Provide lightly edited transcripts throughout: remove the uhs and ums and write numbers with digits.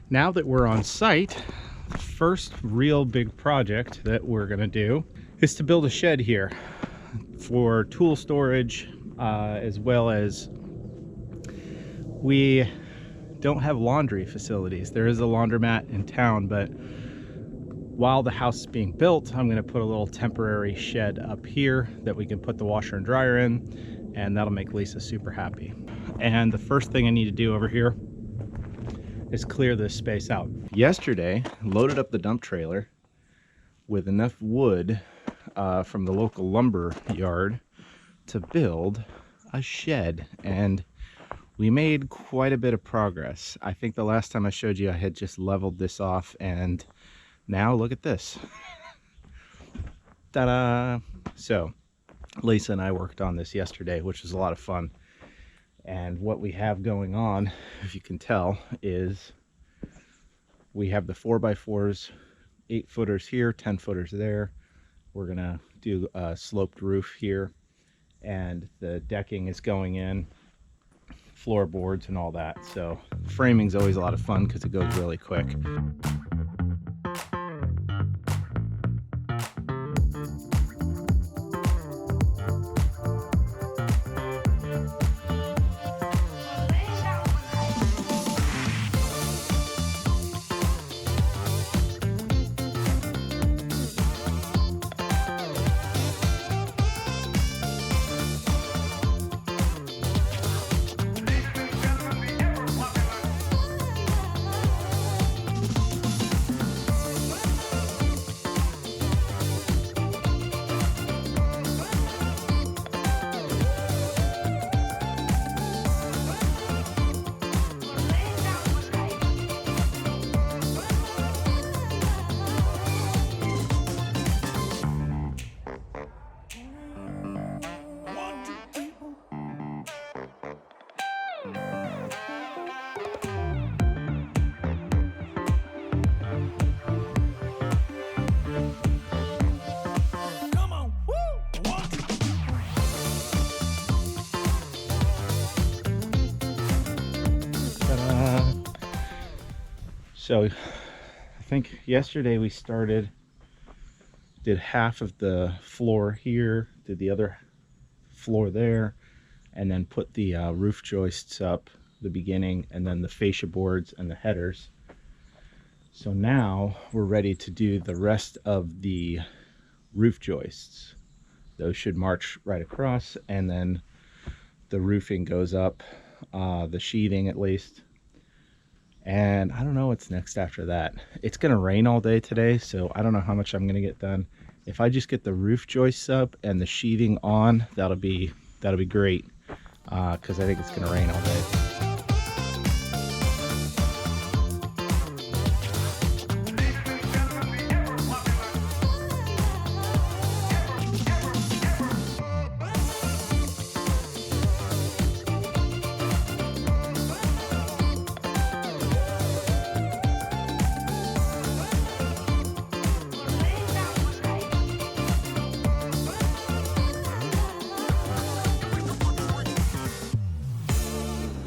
Now that we're on site, the first real big project that we're gonna do is to build a shed here for tool storage, as well as we don't have laundry facilities. There is a laundromat in town, but while the house is being built, I'm going to put a little temporary shed up here that we can put the washer and dryer in, and that'll make Lisa super happy. And the first thing I need to do over here is clear this space out. Yesterday, loaded up the dump trailer with enough wood from the local lumber yard to build a shed, and we made quite a bit of progress. I think the last time I showed you I had just leveled this off, and now look at this. Ta-da! So Lisa and I worked on this yesterday, which was a lot of fun. And what we have going on, if you can tell, is we have the 4x4s, 8-footers here, 10-footers there. We're gonna do a sloped roof here, and the decking is going in, floorboards and all that. So framing's always a lot of fun because it goes really quick. So I think yesterday we did half of the floor here, did the other floor there, and then put the roof joists up, the beginning, and then the fascia boards and the headers. So now we're ready to do the rest of the roof joists. Those should march right across, and then the roofing goes up, the sheathing at least. And I don't know what's next after that. It's gonna rain all day today, so I don't know how much I'm gonna get done. If I just get the roof joists up and the sheathing on, that'll be great, because I think it's gonna rain all day.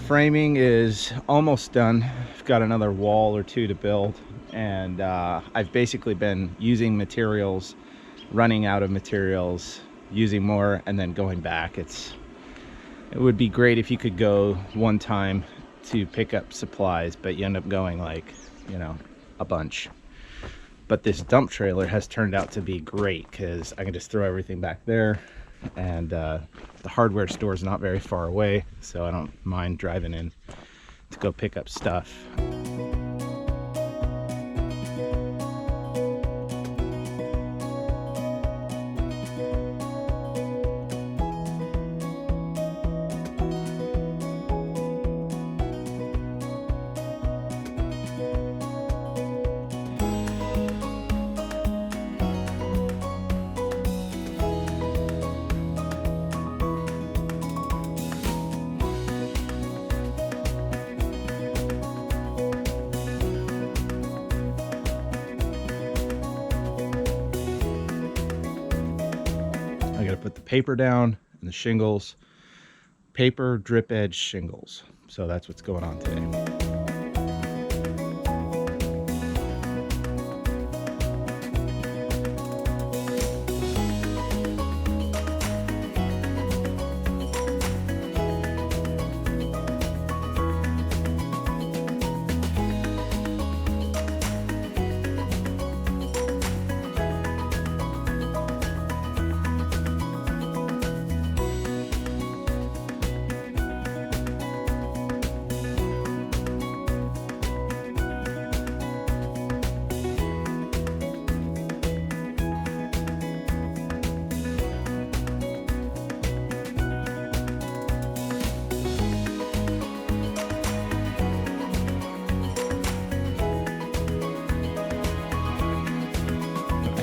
Framing is almost done. I've got another wall or two to build, and I've basically been using materials, running out of materials, using more, and then going back. It would be great if you could go one time to pick up supplies, but you end up going like, you know, a bunch. But this dump trailer has turned out to be great because I can just throw everything back there, and the hardware store is not very far away, so I don't mind driving in to go pick up stuff. I got to put the paper down and the shingles. Paper drip edge shingles. So that's what's going on today.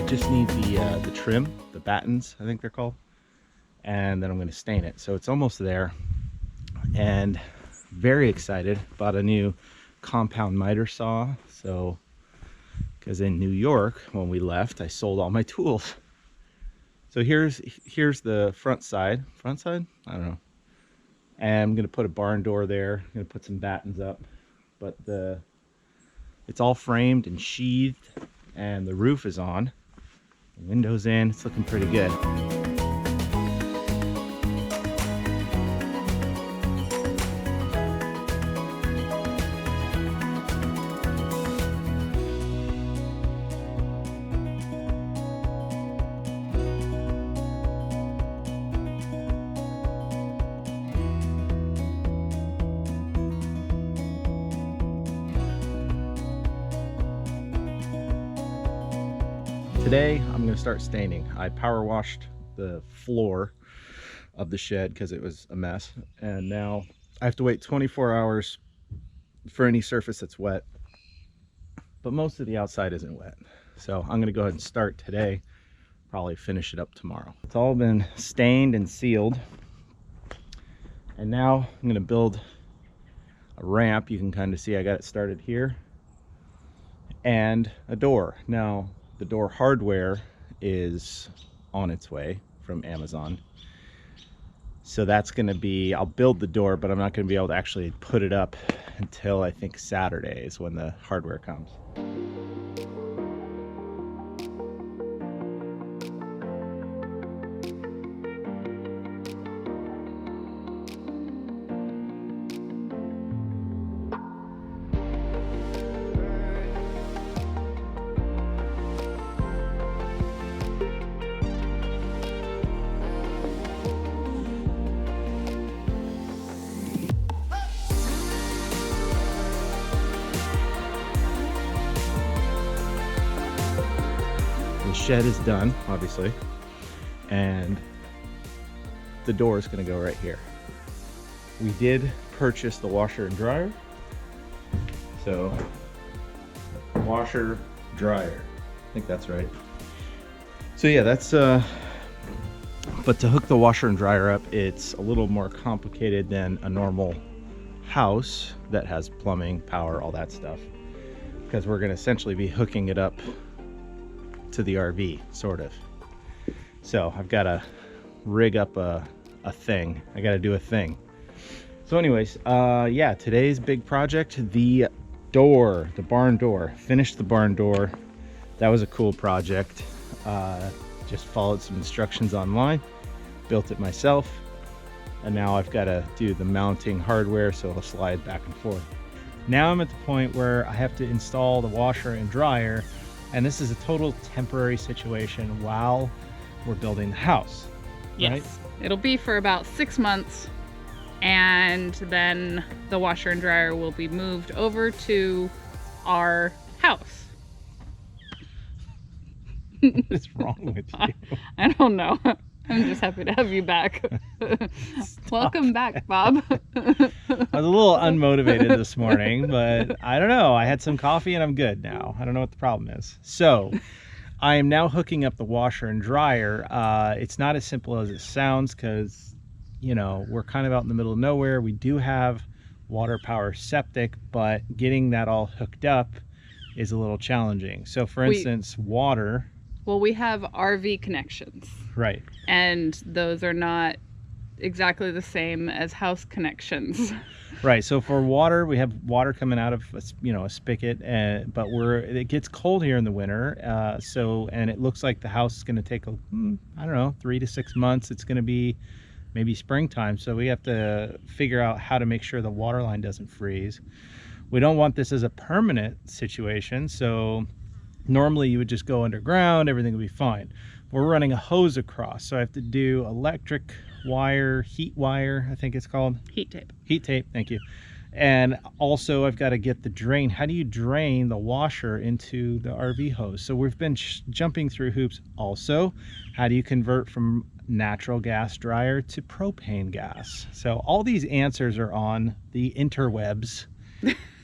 just need the trim, the battens, I think they're called, and then I'm going to stain it. So it's almost there, and very excited. Bought a new compound miter saw. So, because in New York when we left, I sold all my tools. So here's the front side. Front side? I don't know. And I'm going to put a barn door there. I'm going to put some battens up, but it's all framed and sheathed, and the roof is on. The window's in. It's looking pretty good. Today, I'm going to start staining. I power washed the floor of the shed because it was a mess. And now I have to wait 24 hours for any surface that's wet. But most of the outside isn't wet. So I'm going to go ahead and start today. Probably finish it up tomorrow. It's all been stained and sealed. And now I'm going to build a ramp. You can kind of see I got it started here. And a door. Now, the door hardware is on its way from Amazon. So that's going to be, I'll build the door, but I'm not going to be able to actually put it up until I think Saturday is when the hardware comes. The shed is done, obviously, and the door is going to go right here. We did purchase the washer and dryer, so washer, dryer, I think that's right. So yeah, that's but to hook the washer and dryer up, it's a little more complicated than a normal house that has plumbing, power, all that stuff, because we're going to essentially be hooking it up to the RV, sort of. So I've got to rig up a thing. I got to do a thing. So anyways, yeah, today's big project, the door, the barn door. Finished the barn door. That was a cool project. Just followed some instructions online, built it myself, and now I've got to do the mounting hardware so it'll slide back and forth. Now I'm at the point where I have to install the washer and dryer, and this is a total temporary situation while we're building the house. Yes, right? It'll be for about 6 months, and then the washer and dryer will be moved over to our house. What is wrong with you? I don't know. I'm just happy to have you back. Welcome back, Bob. I was a little unmotivated this morning, but I don't know. I had some coffee and I'm good now. I don't know what the problem is. So I am now hooking up the washer and dryer. It's not as simple as it sounds because, you know, we're kind of out in the middle of nowhere. We do have water power septic, but getting that all hooked up is a little challenging. So for instance, water. Well, we have RV connections. Right. And those are not exactly the same as house connections. Right. So for water, we have water coming out of a spigot, but it gets cold here in the winter. And it looks like the house is going to take I don't know, 3 to 6 months. It's going to be maybe springtime. So we have to figure out how to make sure the water line doesn't freeze. We don't want this as a permanent situation. So normally you would just go underground, everything would be fine. We're running a hose across, so I have to do electric wire, heat wire, I think it's called. Heat tape. Heat tape, thank you. And also I've got to get the drain. How do you drain the washer into the RV hose? So we've been jumping through hoops. Also, how do you convert from natural gas dryer to propane gas? So all these answers are on the interwebs.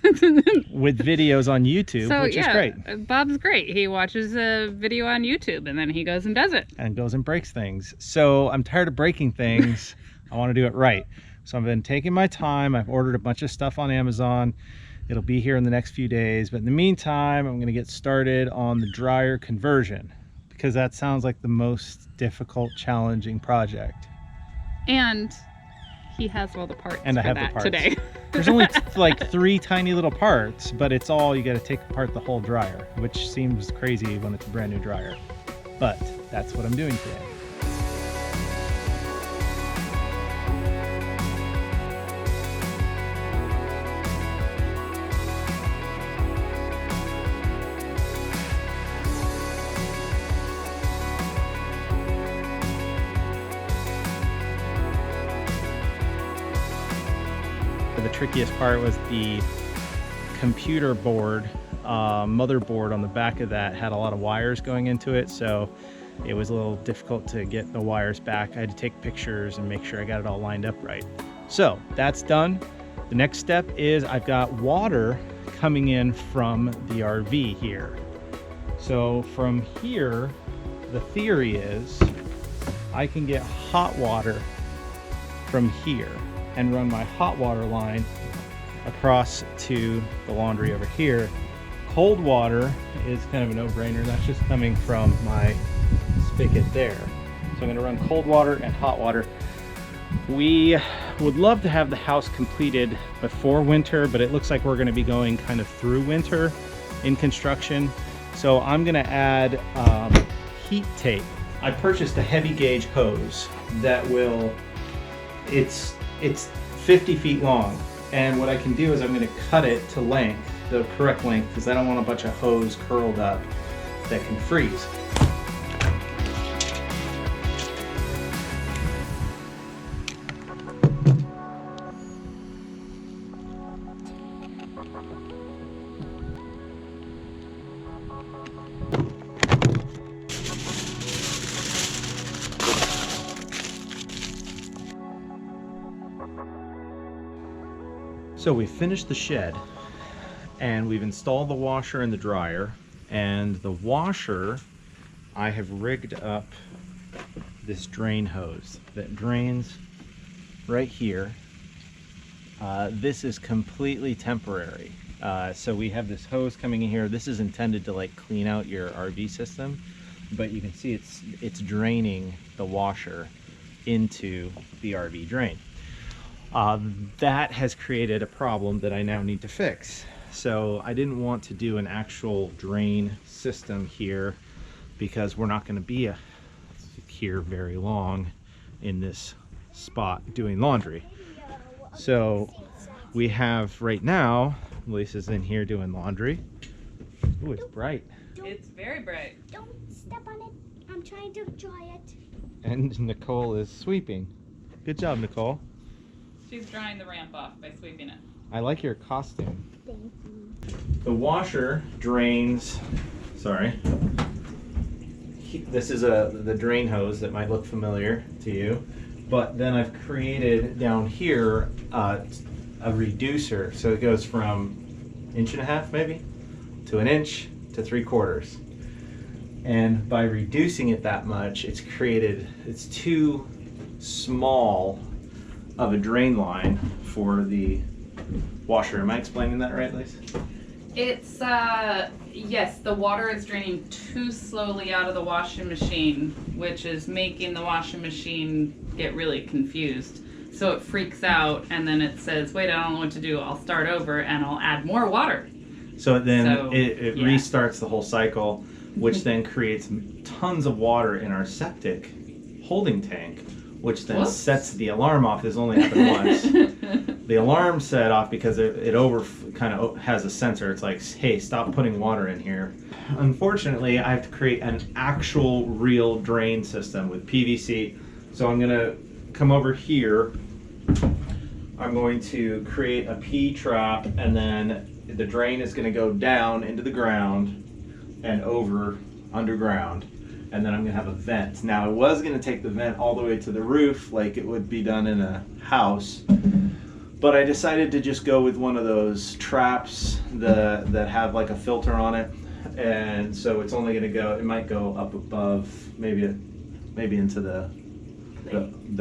with videos on YouTube, which is great. Bob's great. He watches a video on YouTube and then he goes and does it. And goes and breaks things. So I'm tired of breaking things. I want to do it right. So I've been taking my time. I've ordered a bunch of stuff on Amazon. It'll be here in the next few days. But in the meantime, I'm going to get started on the dryer conversion, because that sounds like the most difficult, challenging project. And he has all the parts and I have the parts today. There's only like 3 tiny little parts, but it's all, you got to take apart the whole dryer, which seems crazy when it's a brand new dryer. But that's what I'm doing today. The trickiest part was the computer board, motherboard on the back of that had a lot of wires going into it, so it was a little difficult to get the wires back. I had to take pictures and make sure I got it all lined up right. So that's done. The next step is I've got water coming in from the RV here. So from here, the theory is I can get hot water from here and run my hot water line across to the laundry over here. Cold water is kind of a no-brainer. That's just coming from my spigot there. So I'm gonna run cold water and hot water. We would love to have the house completed before winter, but it looks like we're gonna be going kind of through winter in construction. So I'm gonna add heat tape. I purchased a heavy gauge hose that will, it's 50 feet long, and what I can do is I'm going to cut it to length, the correct length, because I don't want a bunch of hose curled up that can freeze. So we finished the shed and we've installed the washer and the dryer, and the washer, I have rigged up this drain hose that drains right here. This is completely temporary. So we have this hose coming in here. This is intended to like clean out your RV system, but you can see it's draining the washer into the RV drain. That has created a problem that I now need to fix. So I didn't want to do an actual drain system here because we're not going to be here very long in this spot doing laundry. So we have right now, Lisa's in here doing laundry. Ooh, it's bright. It's very bright. Don't step on it. I'm trying to dry it. And Nicole is sweeping. Good job, Nicole. She's drying the ramp off by sweeping it. I like your costume. Thank you. The washer drains, sorry. This is the drain hose that might look familiar to you, but then I've created down here a reducer. So it goes from 1.5 inches maybe to 1 inch to 3/4. And by reducing it that much, it's too small of a drain line for the washer. Am I explaining that right, Lisa? It's, yes, the water is draining too slowly out of the washing machine, which is making the washing machine get really confused. So it freaks out and then it says, wait, I don't know what to do. I'll start over and I'll add more water. So then it restarts the whole cycle, which then creates tons of water in our septic holding tank, which then sets the alarm off. This only happened once. The alarm set off because it kind of has a sensor. It's like, hey, stop putting water in here. Unfortunately, I have to create an actual real drain system with PVC. So I'm gonna come over here. I'm going to create a P trap, and then the drain is gonna go down into the ground and over underground. And then I'm gonna have a vent. Now I was gonna take the vent all the way to the roof like it would be done in a house, But I decided to just go with one of those traps that have like a filter on it, and so it's only going to go. It might go up above, maybe into the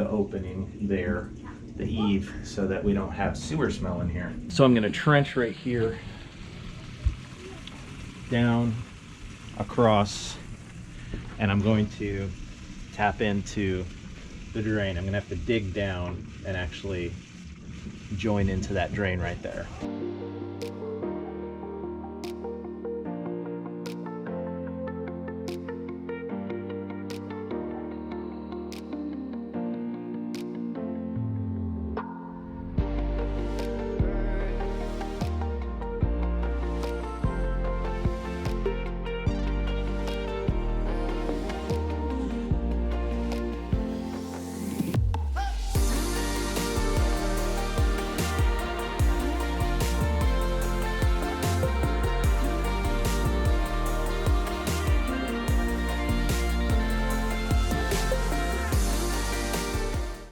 opening there, the eave, so that we don't have sewer smell in here. So I'm going to trench right here, down, across, and I'm going to tap into the drain. I'm going to have to dig down and actually join into that drain right there.